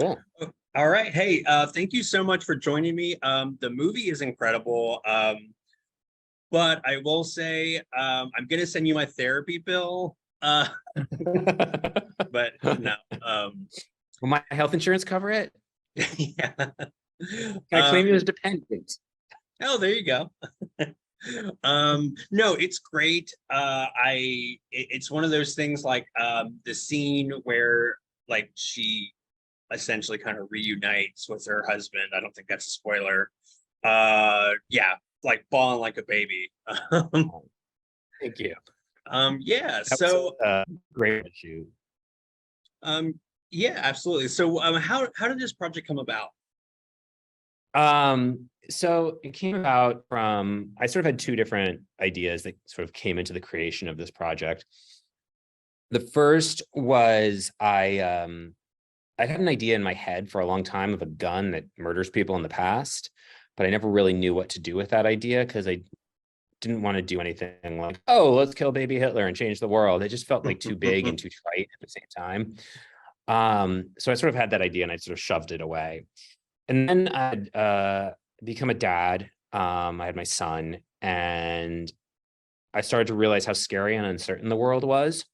Cool. All right. Hey, thank you so much for joining me. The movie is incredible. But I will say, I'm going to send you my therapy bill. But no. Will my health insurance cover it? Yeah. Can I claim you as dependent? Oh, there you go. No, it's great. It's one of those things like the scene where like she essentially kind of reunites with her husband. I don't think that's a spoiler. Yeah, like bawling like a baby. Thank you. Yeah, That so was great shoot. yeah, absolutely. So how did this project come about? So it came about from, I sort of had two different ideas that sort of came into the creation of this project. The first was I had an idea in my head for a long time of a gun that murders people in the past, but I never really knew what to do with that idea because I didn't want to do anything like, oh, let's kill baby Hitler and change the world. It just felt like too big and too trite at the same time. So I sort of had that idea and I sort of shoved it away. And then I'd become a dad. I had my son, and I started to realize how scary and uncertain the world was.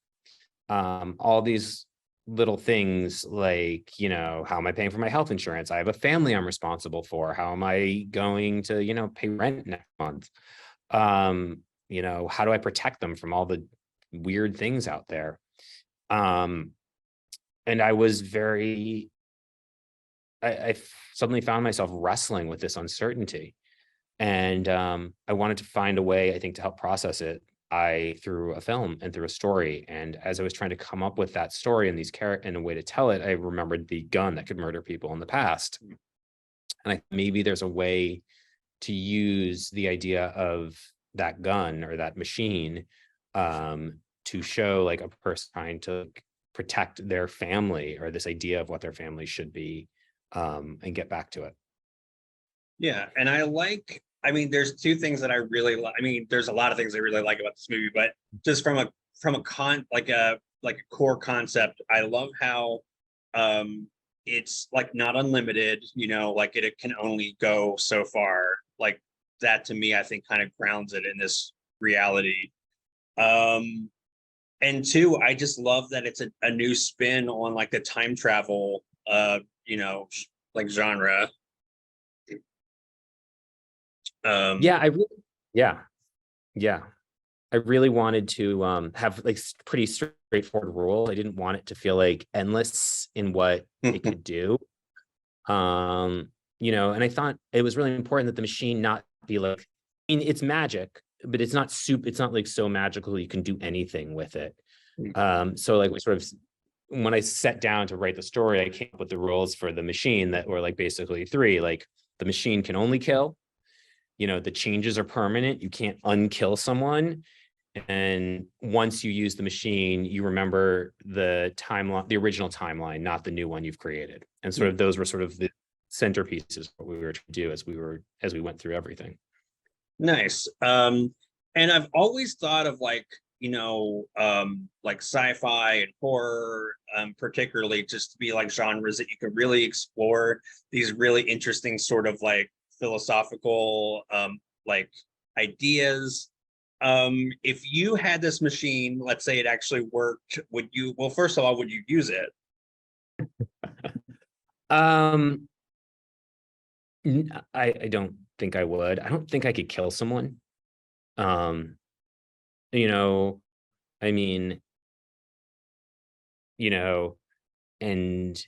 All these little things like, how am I paying for my health insurance? I have a family I'm responsible for. How am I going to, pay rent next month? How do I protect them from all the weird things out there? And I was I suddenly found myself wrestling with this uncertainty. And I wanted to find a way, I think, to help process it through a film and through a story. And as I was trying to come up with that story and and a way to tell it, I remembered the gun that could murder people in the past. And maybe there's a way to use the idea of that gun or that machine to show like a person trying to protect their family or this idea of what their family should be, and get back to it. Yeah, and there's two things that I really like. There's a lot of things I really like about this movie, but just from a core concept, I love how it's like not unlimited, like it can only go so far. Like that to me, I think kind of grounds it in this reality. And two, I just love that it's a new spin on like the time travel like genre. Yeah, I really wanted to have like pretty straightforward rules. I didn't want it to feel like endless in what it could do. And I thought it was really important that the machine not be like, it's magic, but it's not it's not like so magical you can do anything with it. So like when I sat down to write the story, I came up with the rules for the machine that were like basically three. Like the machine can only kill. The changes are permanent. You can't unkill someone. And once you use the machine, you remember the timeline, the original timeline, not the new one you've created. And sort of those were sort of the centerpieces of what we were to do as we went through everything. Nice. And I've always thought of like sci-fi and horror, particularly just to be like genres that you can really explore these really interesting sort of like philosophical like ideas. If you had this machine, let's say it actually worked, first of all, would you use it? I don't think I would. I don't think I could kill someone. I mean, and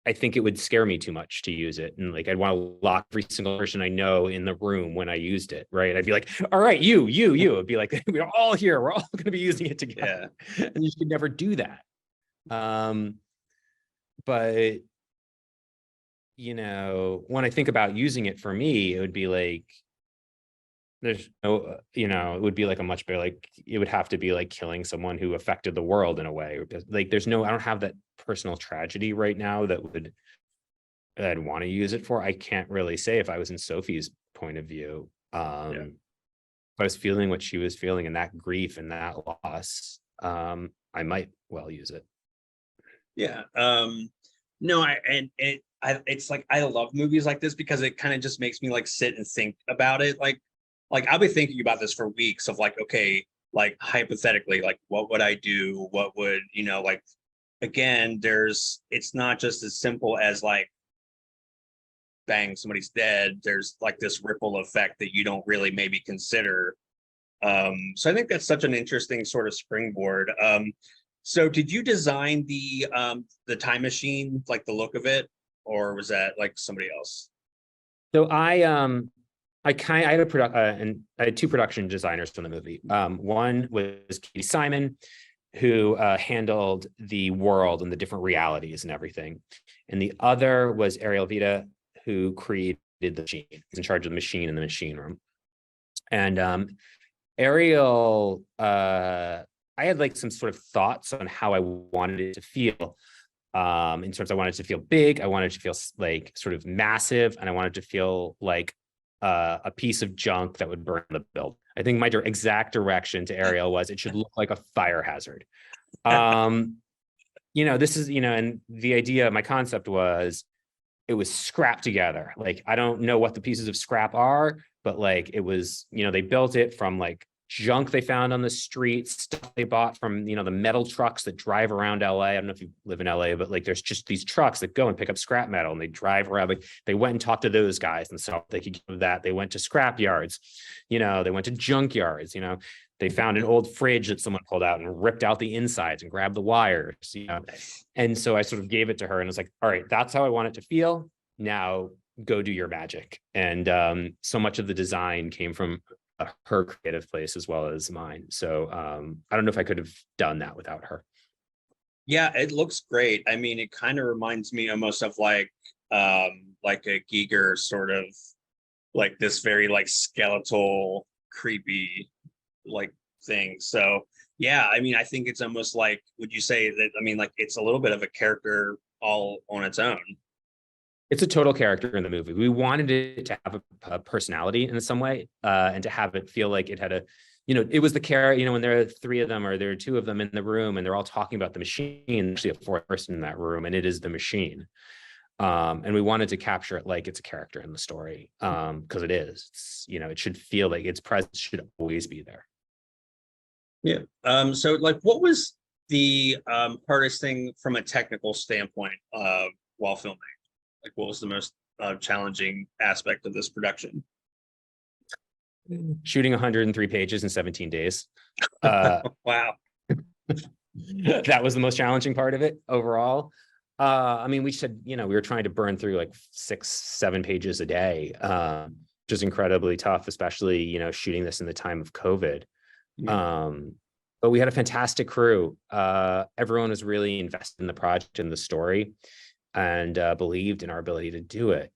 I think it would scare me too much to use it. And like, I'd want to lock every single person I know in the room when I used it. Right. I'd be like, all right, you, it'd be like, we're all here. We're all going to be using it together. Yeah. And you should never do that. But, when I think about using it for me, it would be like, there's no, it would be like a much better, like, it would have to be like killing someone who affected the world in a way. Like, I don't have that personal tragedy right now that I'd want to use it for. I can't really say if I was in Sophie's point of view. If I was feeling what she was feeling and that grief and that loss, I might well use it. Yeah. No, it's like I love movies like this because it kind of just makes me like sit and think about it. Like I'll be thinking about this for weeks of like, okay, like hypothetically, like what would I do? What would, like again, it's not just as simple as like bang, somebody's dead. There's like this ripple effect that you don't really maybe consider. So I think that's such an interesting sort of springboard. So did you design the time machine, like the look of it, or was that like somebody else? So I had a and I had two production designers from the movie. One was Katie Simon, who handled the world and the different realities and everything, and the other was Ariel Vita, who created the machine. He's in charge of the machine in the machine room. And Ariel, I had like some sort of thoughts on how I wanted it to feel. In terms, I wanted it to feel big, I wanted it to feel like sort of massive, and I wanted it to feel like a piece of junk that would burn the building. I think my exact direction to Ariel was it should look like a fire hazard. This is, and the idea, my concept was it was scrapped together. Like, I don't know what the pieces of scrap are, but like it was, they built it from like junk they found on the streets, stuff they bought from, the metal trucks that drive around LA. I don't know if you live in LA, but like there's just these trucks that go and pick up scrap metal and they drive around. Like they went and talked to those guys and so they could give that. They went to scrap yards, they went to junk yards, they found an old fridge that someone pulled out and ripped out the insides and grabbed the wires, And so I sort of gave it to her and was like, all right, that's how I want it to feel. Now go do your magic. And so much of the design came from her creative place as well as mine. So I don't know if I could have done that without her. Yeah, it looks great. I mean, it kind of reminds me almost of like a Giger sort of like this very like skeletal, creepy like thing. So yeah, I mean, I think it's almost like, would you say that, I mean, like it's a little bit of a character all on its own. It's a total character in the movie. We wanted it to have a personality in some way, and to have it feel like it had it was the character, when there are three of them or there are two of them in the room and they're all talking about the machine, actually a fourth person in that room, and it is the machine. And we wanted to capture it like it's a character in the story, because it is. It should feel like its presence should always be there. Yeah. So like what was the hardest thing from a technical standpoint while filming? Like what was the most challenging aspect of this production? Shooting 103 pages in 17 days. Wow. That was the most challenging part of it overall. I mean, we said, we were trying to burn through like 6-7 pages a day, which is incredibly tough, especially, shooting this in the time of COVID. But we had a fantastic crew. Everyone was really invested in the project and the story and believed in our ability to do it.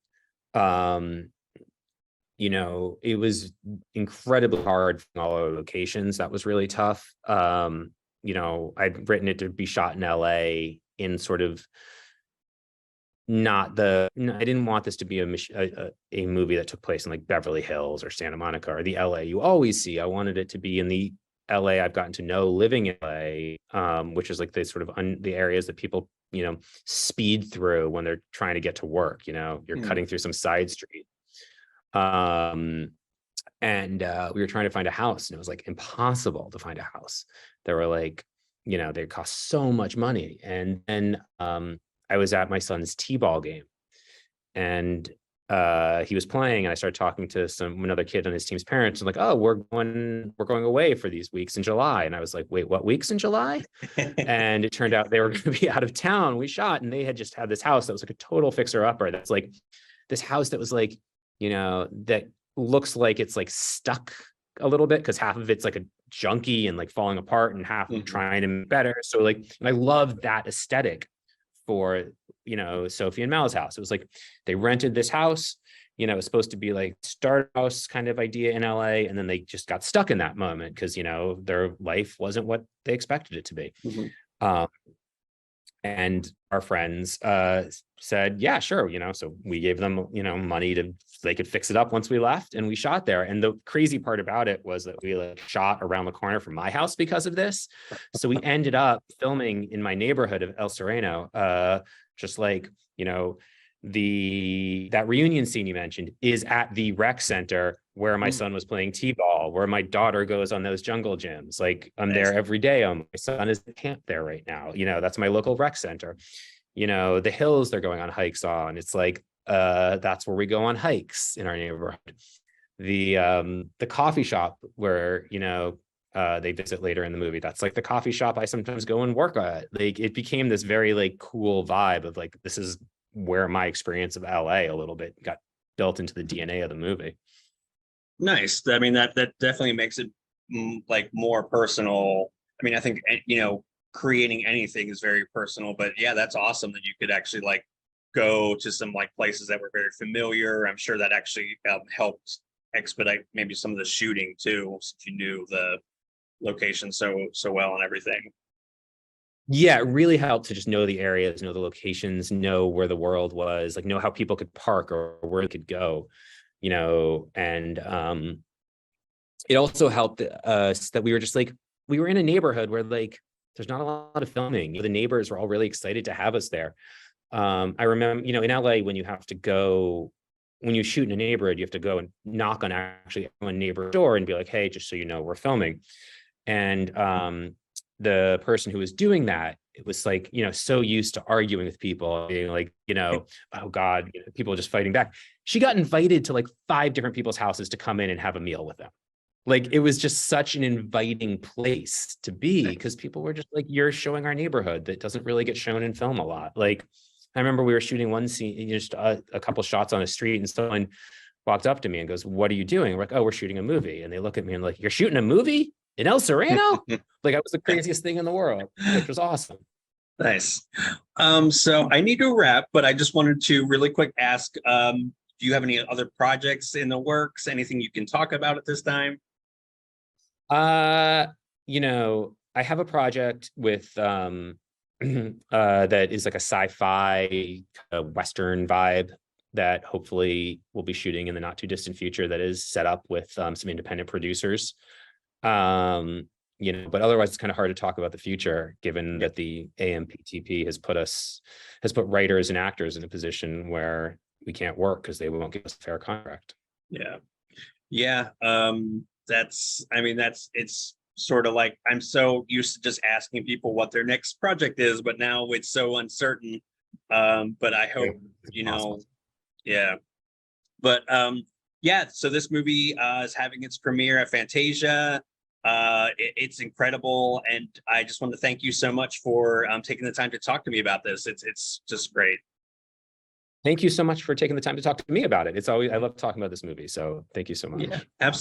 It was incredibly hard from all our locations. That was really tough. I'd written it to be shot in LA in sort of I didn't want this to be a movie that took place in like Beverly Hills or Santa Monica or the LA you always see. I wanted it to be in the LA I've gotten to know living in LA, which is like the sort of the areas that people, speed through when they're trying to get to work. You're cutting through some side street. And we were trying to find a house and it was like impossible to find a house. They were like, they cost so much money. And then I was at my son's t-ball game and he was playing and I started talking to another kid on his team's parents and like, oh, we're going away for these weeks in July. And I was like, wait, what weeks in July? And it turned out they were going to be out of town. We shot and they had just had this house that was like a total fixer upper. That's like this house that was like, that looks like it's like stuck a little bit because half of it's like a junky and like falling apart and half trying to make better. So like, and I love that aesthetic for, Sophie and Mal's house. It was like, they rented this house, it was supposed to be like start house kind of idea in LA. And then they just got stuck in that moment because, their life wasn't what they expected it to be. And our friends said, yeah, sure, so we gave them, money to so they could fix it up once we left, and we shot there. And the crazy part about it was that we like shot around the corner from my house because of this. So we ended up filming in my neighborhood of El Sereno, just like, that reunion scene you mentioned is at the rec center where my son was playing t-ball, where my daughter goes on those jungle gyms. Like I'm there every day. My son is at camp there right now. That's my local rec center. The hills they're going on hikes on. It's like that's where we go on hikes in our neighborhood. The coffee shop where they visit later in the movie, that's like the coffee shop I sometimes go and work at. Like it became this very like cool vibe of like, this is where my experience of LA a little bit got built into the DNA of the movie. Nice. I mean, that definitely makes it like more personal. I mean, I think, creating anything is very personal, but yeah, that's awesome that you could actually like go to some like places that were very familiar. I'm sure that actually helped expedite maybe some of the shooting too, since you knew the location so well and everything. Yeah, it really helped to just know the areas, know the locations, know where the world was, like know how people could park or where they could go, and it also helped us that we were just like, we were in a neighborhood where like there's not a lot of filming. The neighbors were all really excited to have us there. I remember, in LA, when you shoot in a neighborhood, you have to go and knock on actually a neighbor's door and be like, hey, just so you know, we're filming. And the person who was doing that, it was like, so used to arguing with people, being like, oh God, people just fighting back. She got invited to like 5 different people's houses to come in and have a meal with them. Like, it was just such an inviting place to be, because people were just like, you're showing our neighborhood that doesn't really get shown in film a lot. Like, I remember we were shooting one scene, just a couple shots on a street, and someone walked up to me and goes, what are you doing? We're like, oh, we're shooting a movie. And they look at me and like, you're shooting a movie in El Sereno? Like, that was the craziest thing in the world, which was awesome. Nice. So I need to wrap, but I just wanted to really quick ask, do you have any other projects in the works? Anything you can talk about at this time? I have a project with that is like a sci-fi Western vibe that hopefully we'll be shooting in the not too distant future, that is set up with some independent producers. But otherwise it's kind of hard to talk about the future, given that the AMPTP has put writers and actors in a position where we can't work because they won't give us a fair contract. Yeah. It's sort of like, I'm so used to just asking people what their next project is, but now it's so uncertain. But I hope, yeah. But so this movie is having its premiere at Fantasia. It's incredible, and I just want to thank you so much for taking the time to talk to me about this. It's just great. Thank you so much for taking the time to talk to me about it. I love talking about this movie, so thank you so much. Yeah, absolutely.